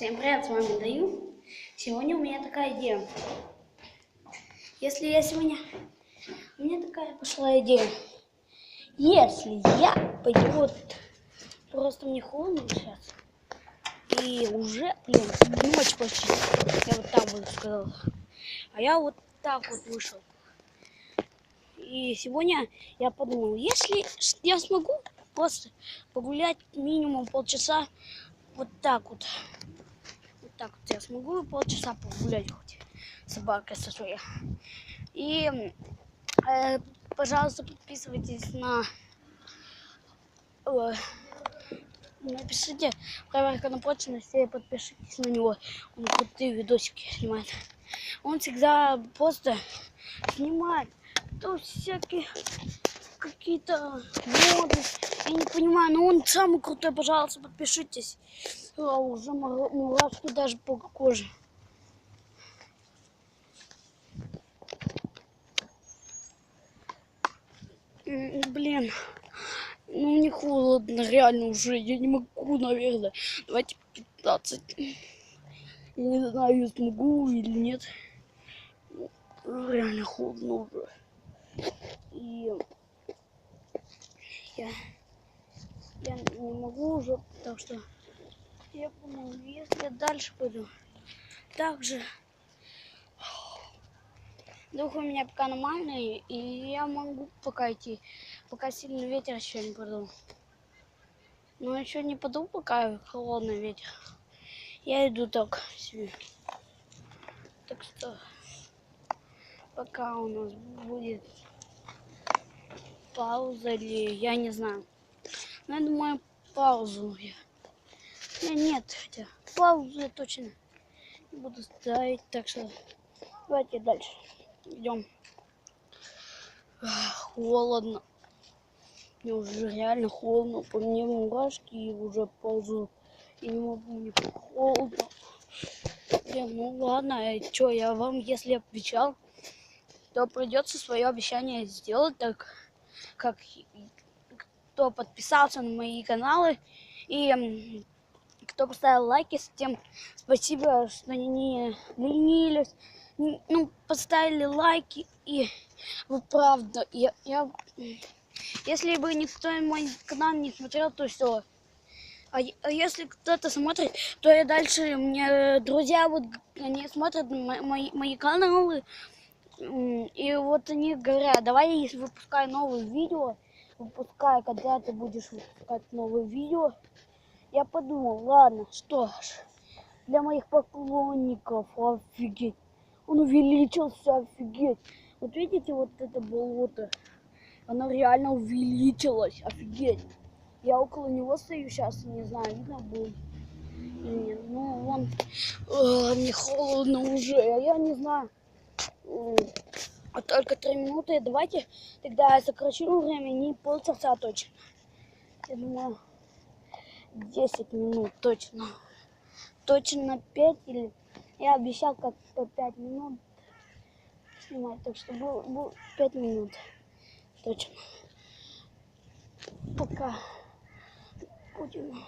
Всем привет, с вами Даю. Сегодня у меня такая идея. У меня такая пошла идея. Если я пойду вот, просто мне холодно сейчас. И уже, ночь почти. Я вот так вот сказал. А я вот так вот вышел. И сегодня я подумал, если я смогу просто погулять минимум полчаса вот так вот. Вот так вот я смогу полчаса погулять хоть с собакой со своей. И, пожалуйста, подписывайтесь напишите проверка на прочность и подпишитесь на него. Он крутые видосики снимает. Он всегда просто снимает то всякие какие-то моды. Я не понимаю, но он самый крутой. Пожалуйста, подпишитесь. Уже мурашки даже по коже. Блин, ну мне холодно, реально уже. Я не могу, наверное. Давайте 15. Я не знаю, смогу или нет. Реально холодно уже. И я не могу уже, так что я думаю, если я дальше пойду, так же. Дух у меня пока нормальный, и я могу пока идти, пока сильный ветер еще не подул. Но еще не подул, пока холодный ветер. Я иду так себе. Так что пока у нас будет пауза или я не знаю. Но я думаю, паузу я. Нет, хотя паузу я точно буду ставить. Так что давайте дальше идем. Холодно. Мне уже реально холодно. По мне мурашки и уже ползут. И не могу, мне холодно. Блин, ну ладно, что я вам, если обещал, то придется свое обещание сделать, так как кто подписался на мои каналы и кто поставил лайки, с тем спасибо, что не ленились, ну, поставили лайки, и вы правда, если бы никто мой канал не смотрел, то все. А если кто-то смотрит, то я дальше, мне друзья вот, они смотрят мои каналы, и вот они говорят, давай выпускай новые видео, когда ты будешь выпускать новые видео. Я подумал, ладно, что ж, для моих поклонников, офигеть, он увеличился, офигеть. Вот видите, вот это болото, оно реально увеличилось, офигеть. Я около него стою сейчас, не знаю, видно будет или нет. Ну, вон, мне холодно уже, а я не знаю. Только 3 минуты. Давайте тогда я сокращу время, не полчаса точно. Я думаю, 10 минут точно. Точно 5 или... Я обещал как-то 5 минут снимать, так что было 5 минут. Точно. Пока будем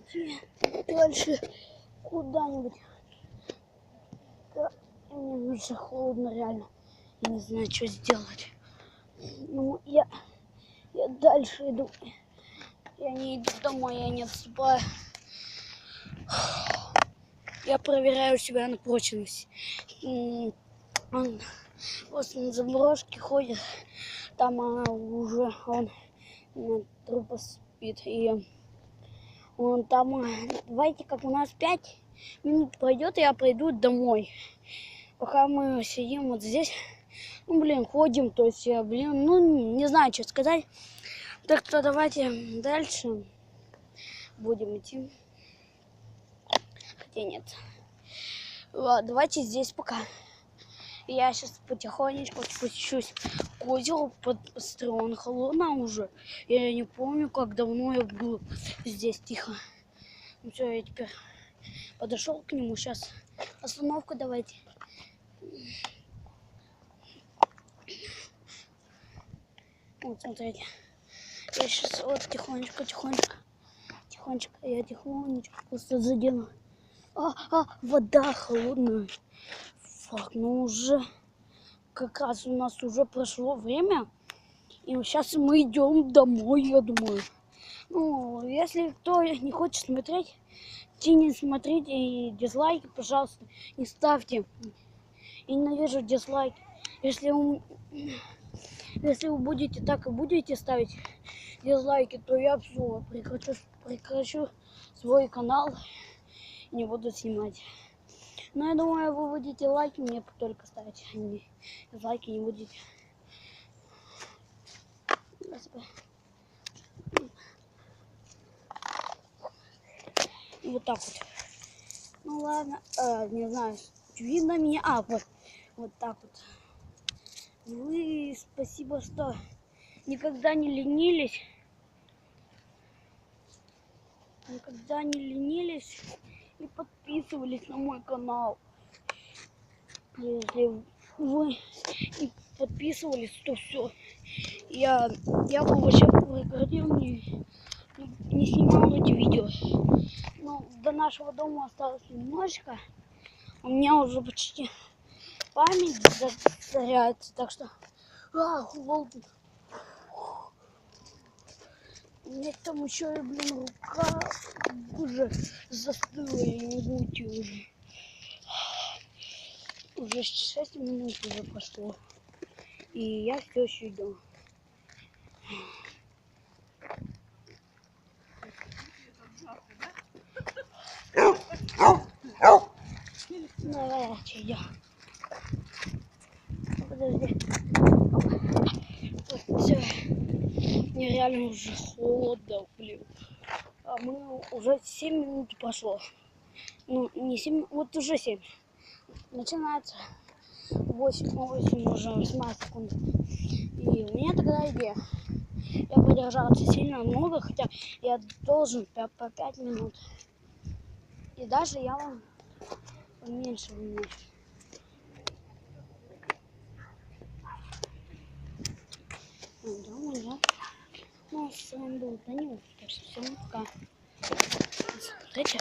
идти дальше куда-нибудь. Мне уже холодно реально. Я не знаю, что сделать. Ну, я дальше иду. Я не иду домой, я не отступаю. Я проверяю себя на прочность. Он просто на заброшке ходит. Там уже он на трупа спит. И он там... Давайте, как у нас 5 минут пройдет, и я пойду домой. Пока мы сидим вот здесь. Ну, блин, ходим, то есть, ну, не знаю, что сказать. Так что давайте дальше будем идти. Хотя нет. Ладно, давайте здесь пока. Я сейчас потихонечку спущусь к озеру, он холодно уже. Я не помню, как давно я был здесь тихо. Ну все, я теперь подошел к нему. Сейчас остановку давайте. Вот, смотрите. Я сейчас вот тихонечко, я тихонечко просто задену Вода холодная. Фак, ну уже как раз у нас уже прошло время. И сейчас мы идем домой, я думаю. Ну, если кто не хочет смотреть, не смотрите и дизлайки, пожалуйста, не ставьте. И ненавижу дизлайки. Если вы будете так и будете ставить дизлайки, то я все прекращу свой канал и не буду снимать. Но я думаю, вы будете лайки мне только ставить, а не дизлайки не будете. Вот так вот. Ну ладно, не знаю, видно меня. Вот так вот. Вы спасибо, что никогда не ленились. И подписывались на мой канал. Если вы не подписывались, то все. Я бы вообще прекратил, не снимал эти видео. Но до нашего дома осталось немножечко. У меня уже почти память засоряется, так что... холодно. У меня там еще и, рука уже застыла, я не могу уйти уже. Уже 6 минут уже прошло. И я все еще иду. Давай, идем. Подожди. Вот все. Мне реально уже холодно, блин. А мы уже 7 минут прошло. Ну, не 7, вот уже 7. Начинается 8 уже 18 секунд. И у меня тогда идея. Я продержался сильно много, хотя я должен по 5 минут. И даже я вам поменьше уменьшу. Да. Ну, с вами был Данил. Всем пока. Смотрите.